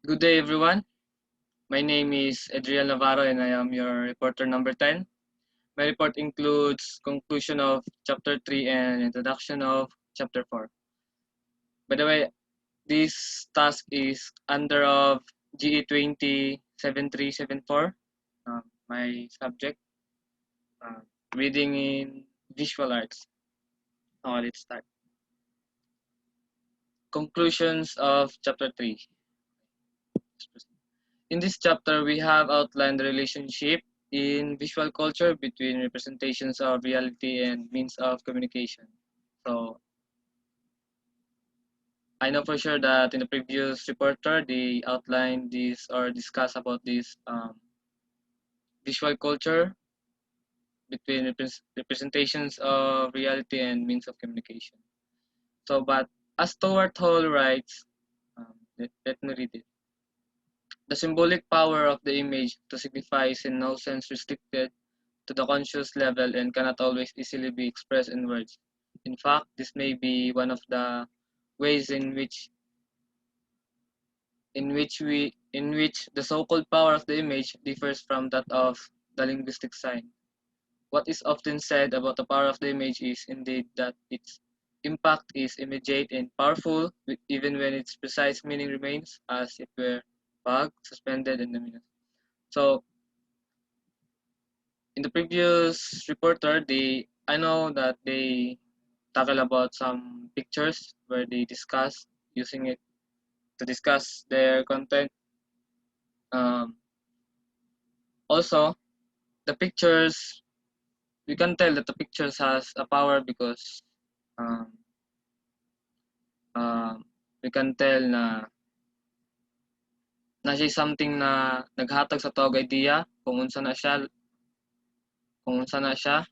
Good day, everyone. My name is Adriel Navarro, and I am your reporter number 10. My report includes conclusion of Chapter 3 and introduction of Chapter 4. By the way, this task is under of GE 207374, my subject, uh, reading in visual arts. Now let's start. Conclusions of Chapter 3. In this chapter, we have outlined the relationship in visual culture between representations of reality and means of communication. So I know for sure that in the previous reporter, they outlined this or discuss about this visual culture between representations of reality and means of communication. So, but as Stuart Hall writes, let me read it. The symbolic power of the image to signify is in no sense restricted to the conscious level and cannot always easily be expressed in words. In fact, this may be one of the ways in which the so-called power of the image differs from that of the linguistic sign. What is often said about the power of the image is indeed that its impact is immediate and powerful, even when its precise meaning remains as it were vague, suspended, and luminous. So, in the previous reporter, I know that they tackle about some pictures where they discuss using it to discuss their content. Um, Also, the pictures, we can tell that the pictures has a power because um, we can tell na siya something na naghatag sa tawag idea kung unsa na siya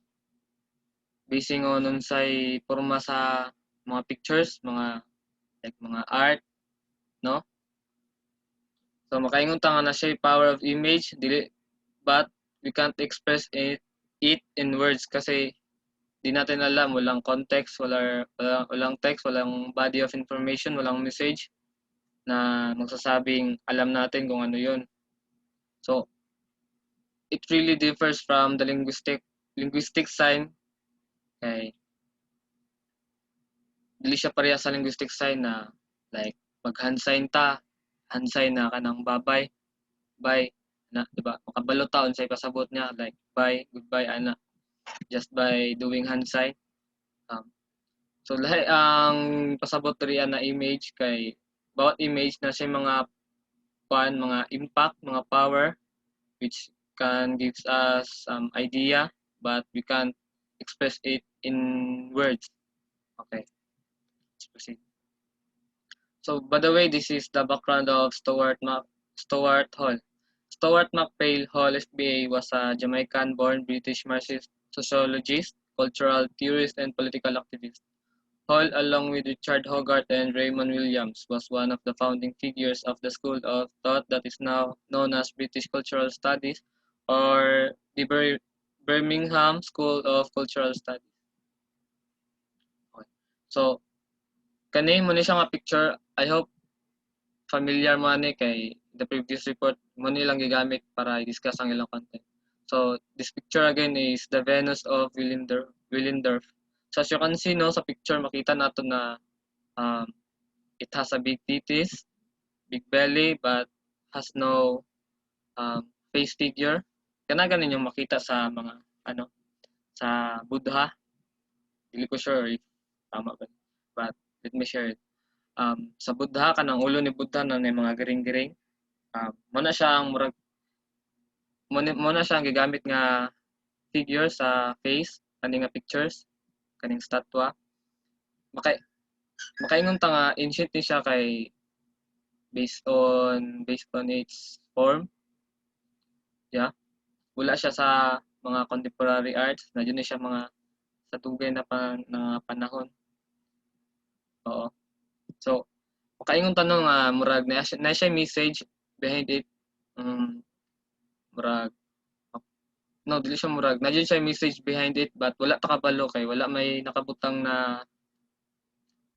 basing on unsay porma sa mga pictures, mga art, no? So makaingon ta nga na siya power of image dili, but we can't express it in words kasi di natin alam, walang context, walang text, walang body of information, walang message na magsasabing alam natin kung ano yun. So it really differs from the linguistic sign kay dili siya pareha sa linguistic sign na like pag hand sign hand sign na kanang babay, bye na, di ba? Makabalo ta unsay pasabot niya like bye, goodbye ana just by doing hand sign. Um, so lahi ang pasabot diri na image kay bawat image na siya mga impact, mga power which can gives us some idea but we can't express it in words. Okay, let's proceed. So by the way, this is the background of Stuart Hall. Stuart McPhail Hall SBA was a Jamaican-born British Marxist sociologist, cultural theorist, and political activist. Hall, along with Richard Hogarth and Raymond Williams, was one of the founding figures of the school of thought that is now known as British Cultural Studies or the Birmingham School of Cultural Studies. Okay. So, kani mo ni siya nga picture, I hope familiar mo ni kay the previous report mo ni lang gigamit para i-discuss ang ilang content. So, this picture again is the Venus of Willendorf. So, as you can see, no, sa picture, makita nato na um, it has a big titties, big belly, but has no face figure. Kana ganin yung makita sa mga ano sa Buddha. Dili ko sure if tama ba. But let me share it. Sa Buddha kanang ulo ni Buddha na may mga giring-giring. Mo na siya ang murag mo na siya ang gigamit nga figure sa face kani nga pictures kaning statwa. Maka makaingon ta nga ancient ni siya kay based on its form. Yeah. Wala siya sa mga contemporary arts, na ni siya mga sa tugay na panahon. Oo. So, makaingon tanong nga murag na siya message behind it. Murag no dili siya murag na siya message behind it but wala pa kabalo kay wala may nakabutang na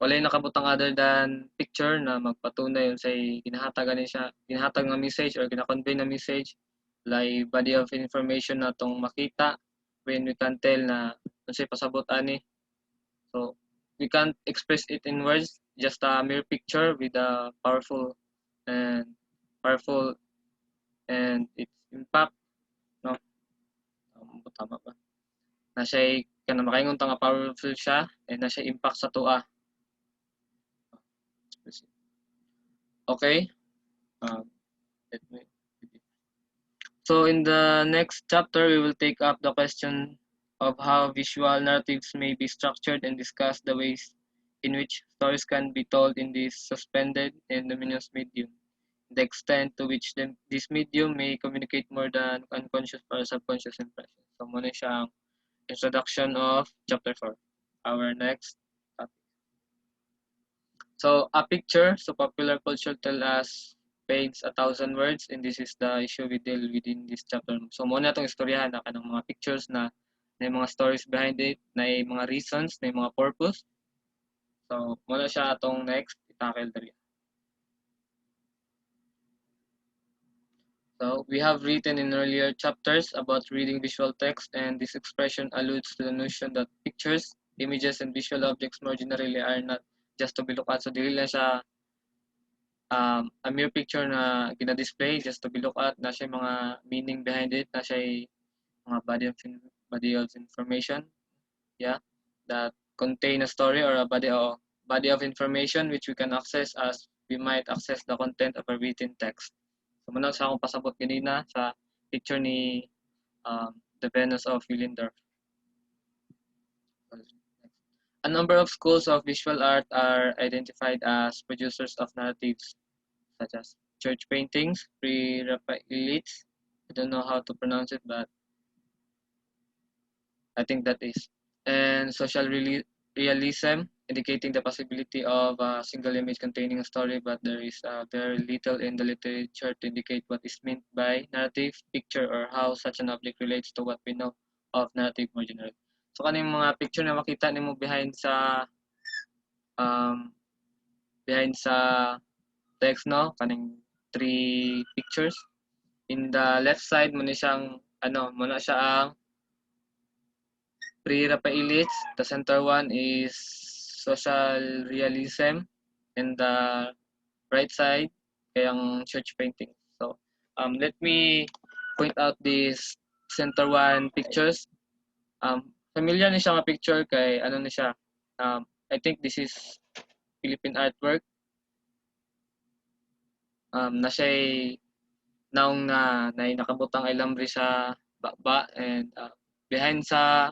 walay nakabutang other than picture na magpatunay unsay ginahatag nga message or gina-convey na message, like body of information na tong makita when we can tell na unsay pasabot ani. So we can't express it in words, just a mere picture with a and powerful and its impact, no? Tama ba? Na siya'y kanang makaingon ta nga powerful siya and na siya impact sa tua. Okay? Um, let me. So in the next chapter, we will take up the question of how visual narratives may be structured and discuss the ways in which stories can be told in this suspended and luminous medium, the extent to which this medium may communicate more than unconscious or subconscious impressions. So muna siya ang introduction of chapter 4. Our next topic. So a picture, so popular culture tell us paints 1,000 words, and this is the issue we deal within this chapter. So muna itong istoryahan na kanang mga pictures na mga stories behind it, na mga reasons, na mga purpose. So muna siya atong next itakel diri. So we have written in earlier chapters about reading visual text, and this expression alludes to the notion that pictures, images, and visual objects more generally are not just to be looked at. So dili lang siya a mere picture na gina-display just to be looked at, na siya mga meaning behind it, na siya mga body of information, yeah, that contain a story or a body of information which we can access as we might access the content of a written text. So muna sa akong pasabot ganina sa picture ni the Venus of Willendorf. A number of schools of visual art are identified as producers of narratives, such as church paintings, pre-Raphaelites. I don't know how to pronounce it, but I think that is. And social realism, indicating the possibility of a single image containing a story, but there is very little in the literature to indicate what is meant by narrative, picture, or how such an object relates to what we know of narrative more generally. So kaning mga picture na makita nimo um, behind sa text, no, kaning 3 pictures. In the left side mo ni siyang muna siya ang pre-Raphaelites. The center one is social realism, and the right side kayang church painting. So let me point out these center one pictures. Familiar ni siya nga picture kay ni siya. I think this is Philippine artwork. Na siya'y naong na nakabutang ilambre sa baba, and behind sa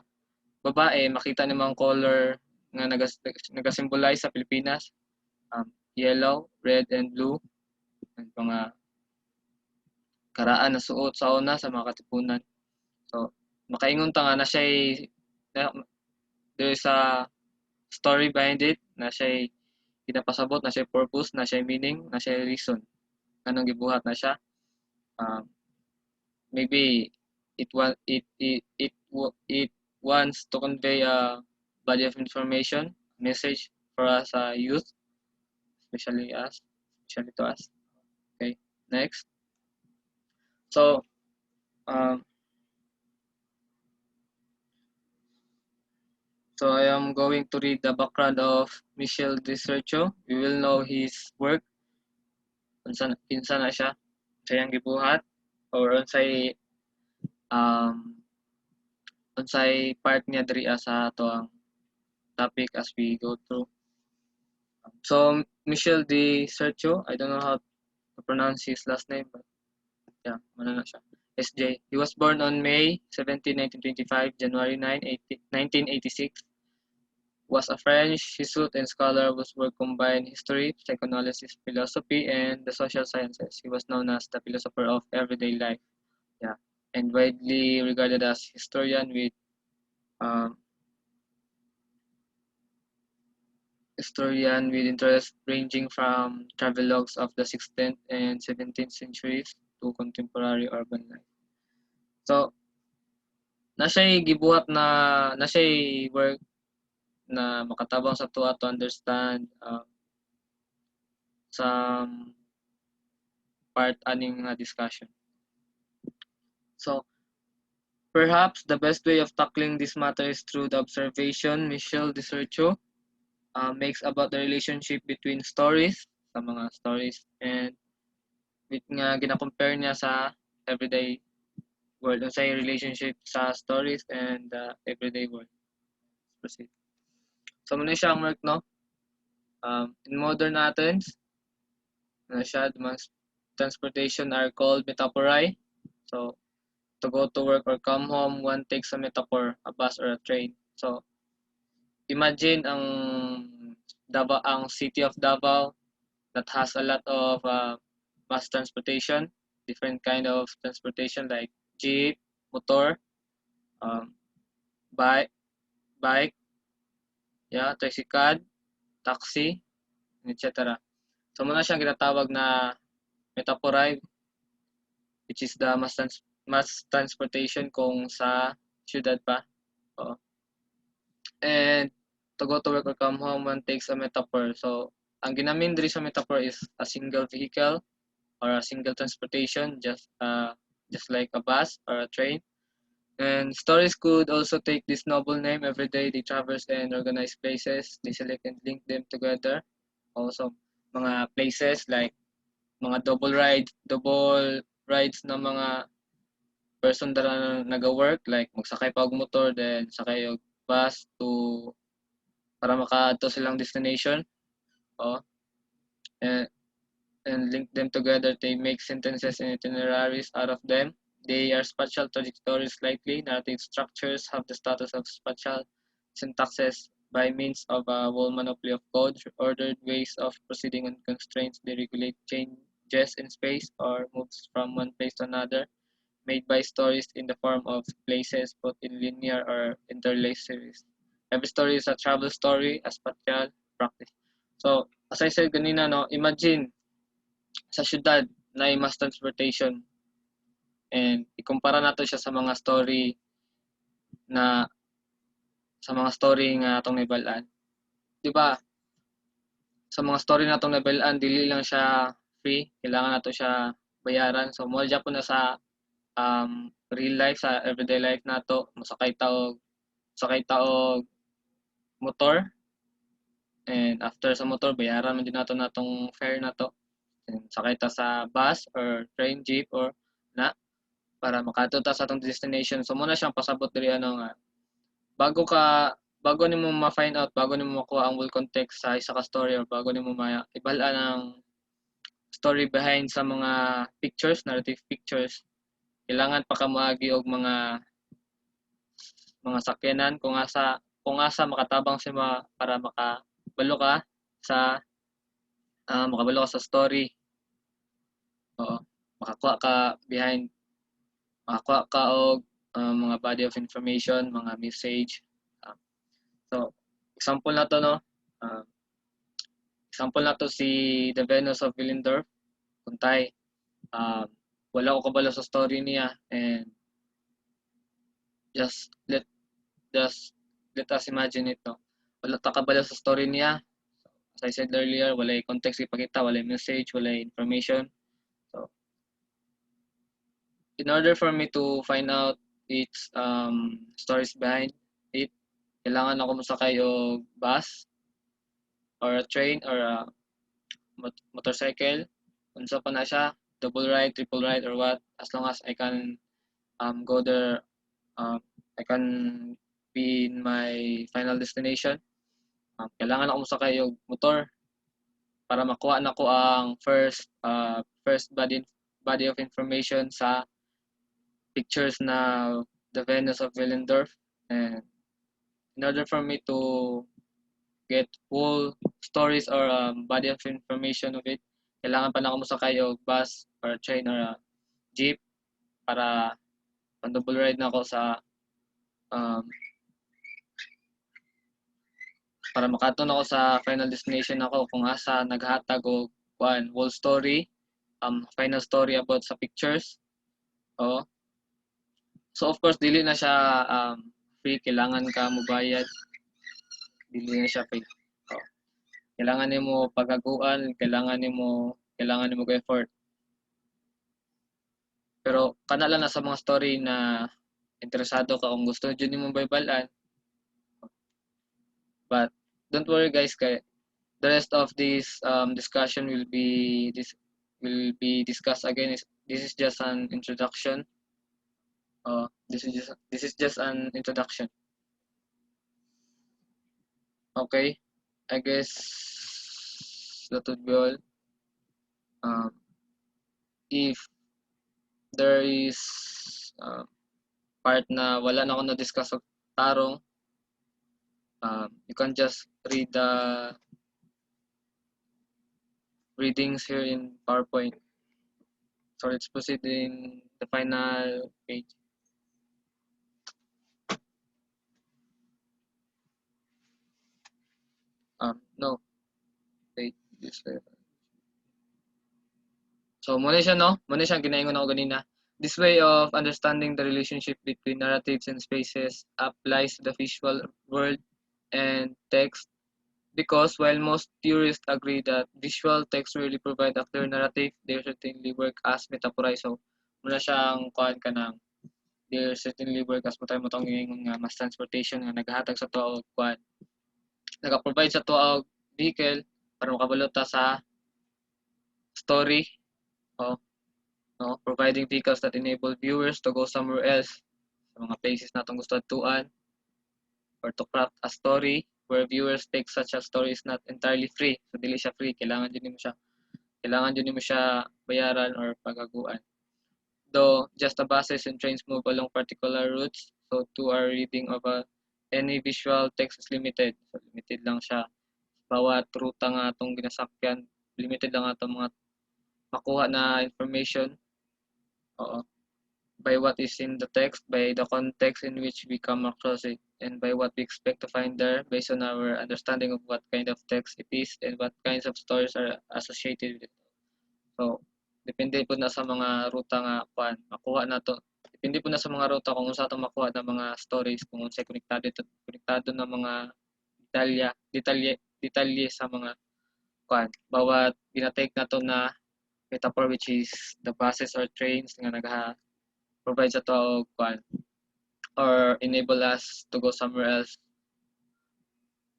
babae makita nimo ang color nga nagasimbolize sa Pilipinas, yellow, red, and blue, ang mga karaan na suot sa una sa mga katipunan. So makaingon ta nga na siya'y there is a story behind it, na siya'y ginapasabot, na siya'y purpose, na siya'y meaning, na siya'y reason anong gibuhat na siya. Maybe it wants to convey a body of information, message for us youth, especially to us. Okay, next. So so I am going to read the background of Michel de Certeau. We will know his work, kinsa na siya, sayang gibuhat, or unsay part niya diri sa ato ang topic as we go through. So Michel de Certeau, I don't know how to pronounce his last name, but yeah, mana na siya. SJ. He was born on May 17, 1925, January 9, 1986. Was a French Jesuit and scholar whose work combined history, psychoanalysis, philosophy, and the social sciences. He was known as the philosopher of everyday life, yeah, and widely regarded as historian with interest ranging from travelogues of the 16th and 17th centuries to contemporary urban life. So, na siya'y gibuhat na siya'y work na makatabang sa tuwa to understand some part aning discussion. So perhaps the best way of tackling this matter is through the observation Michel de Certeau makes about the relationship between stories, sa mga stories, and with nga gina-compare niya sa everyday world, sa relationship sa stories and the everyday world. Let's proceed. So muna siya ang work, no? In modern Athens, siya, transportation are called metaphori. So, to go to work or come home, one takes a metaphor, a bus or a train. So, imagine ang city of Davao that has a lot of mass transportation, different kind of transportation like jeep, motor, um, bike, yeah, tricycle, taxi, etc. So muna siyang ginatawag na metaphori, which is the mass transportation kung sa syudad pa. Oo. And to go to work or come home, one takes a metaphor. So ang ginamin diri sa metaphor is a single vehicle or a single transportation, just like a bus or a train. And stories could also take this noble name. Every day they traverse and organize places. They select and link them together. Also, mga places like mga double rides na mga person na naga-work, like magsakay pa og motor, then sakay og bus para makaadto silang destination. Oh. And link them together. They make sentences and itineraries out of them. They are spatial trajectories slightly. Narrative structures have the status of spatial syntaxes by means of a whole monopoly of code, ordered ways of proceeding and constraints. They regulate changes in space or moves from one place to another, made by stories in the form of places, both in linear or interlaced series. Every story is a travel story, a spatial practice. So, as I said kanina, no, imagine sa syudad na mass transportation and ikumpara nato siya sa mga story nga atong naibalaan. Di ba? Sa mga story na atong naibalaan, dili lang siya free, kailangan nato siya bayaran. So mo po na sa real life, sa everyday life nato, sakay ta og motor, and after sa motor bayaran man din nato natong fare nato. And sakay ta sa bus or train, jeep or na para makadto ta sa atong destination. So muna siyang pasabot diri nga bago nimo ma-find out, bago nimo makuha ang full context sa isa ka story or bago nimo ibal-an ang story behind sa mga pictures, narrative pictures, kailangan pa ka moagi og mga sakyanan kung asa makatabang si para makabalo ka sa story. Oo, makakuha ka og mga body of information, mga message. So, example na to, no? Example na to si The Venus of Willendorf. Kuntay, wala ko kabalo sa story niya, and just let us imagine it, no? Wala ta kabalo sa story niya. As I said earlier, wala context ipakita, wala message, wala information. So, in order for me to find out its stories behind it, kailangan ako masakay og bus or a train or a motorcycle. Unsa pa na siya, double ride, triple ride, or what, as long as I can go there, I can be in my final destination. Kailangan ako masakay og motor para makuha na ko ang first body of information sa pictures na The Venus of Willendorf. And in order for me to get whole stories or body of information of it, kailangan pa na ako masakay og bus or train or jeep para double ride na ako sa para makadto na ako sa final destination ako kung asa naghatag og whole story, final story about sa pictures. Oo. So of course dili na siya free, kailangan ka mobayad. dili na siya fake. Oh. Kailangan nimo pagaguan, kailangan nimo go effort. Pero kana lang na sa mga story na interesado ka kung gusto jud nimo baybalan. But don't worry guys, kay the rest of this discussion will be discussed again. This is just an introduction. This is just an introduction. Okay, I guess that would be all. If there is part na wala na ako na-discuss sa tarong, you can just read the readings here in PowerPoint. So let's proceed in the final page. No. Wait, this level. So, muna siya, no? Muna siya, ginaingon ako ganina. This way of understanding the relationship between narratives and spaces applies to the visual world and text because while most theorists agree that visual text really provide a clear narrative, they certainly work as metaphorize. So, muna siyang kuhan ka ng they certainly work as mo ingon nga mass transportation nga naghatag sa tuwa og kuhan. Nagaprovide sa tuwa og vehicle para makabalo ta sa story. Oh, no, providing vehicles that enable viewers to go somewhere else sa mga places natong gusto atuan or to craft a story where viewers take such a story is not entirely free. So dili siya free, kailangan jud nimo siya bayaran or pagaguan. Though just the buses and trains move along particular routes, so to our reading of any visual text is limited. So limited lang siya. Bawat ruta nga atong ginasakyan, limited lang atong mga makuha na information. Oo. By what is in the text, by the context in which we come across it, and by what we expect to find there based on our understanding of what kind of text it is and what kinds of stories are associated with it. So, depende po na sa mga ruta nga makuha na to. Depende po na sa mga ruta kung unsa atong makuha na mga stories, kung unsay konektado na mga detalye sa mga bawat ginatake na to na metaphor which is the buses or trains nga provide sa to or enable us to go somewhere else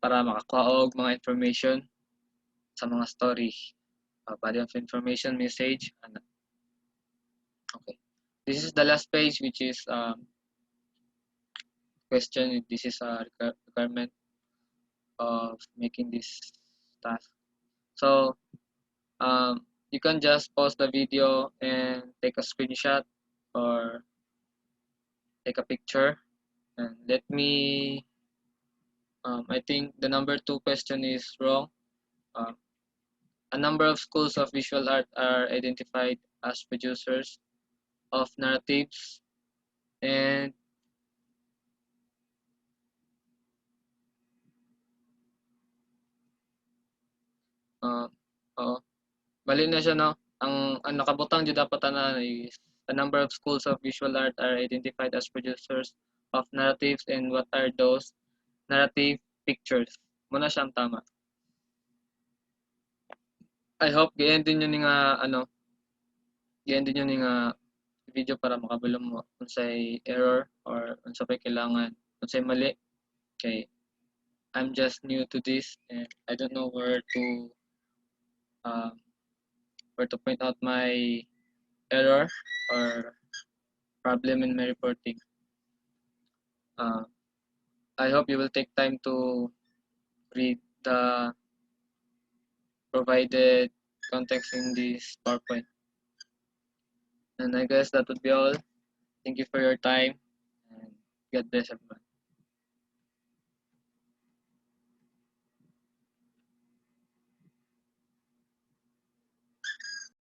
para makakuha og mga information sa mga story, body of information, message, okay. This is the last page which is question. This is a requirement of making this task. So you can just pause the video and take a screenshot or take a picture and let me I think the number 2 question is wrong. A number of schools of visual art are identified as producers of narratives and bali na siya, no? Ang nakabutang jud dapat ana is a number of schools of visual art are identified as producers of narratives and what are those narrative pictures. Muna siyang tama. I hope gi-end din yun nga gi-end din yun nga video para makabulong mo unsay error or unsa pay kailangan, unsay mali kay I'm just new to this and I don't know where to point out my error or problem in my reporting. I hope you will take time to read the provided context in this PowerPoint. And I guess that would be all. Thank you for your time and God bless everyone.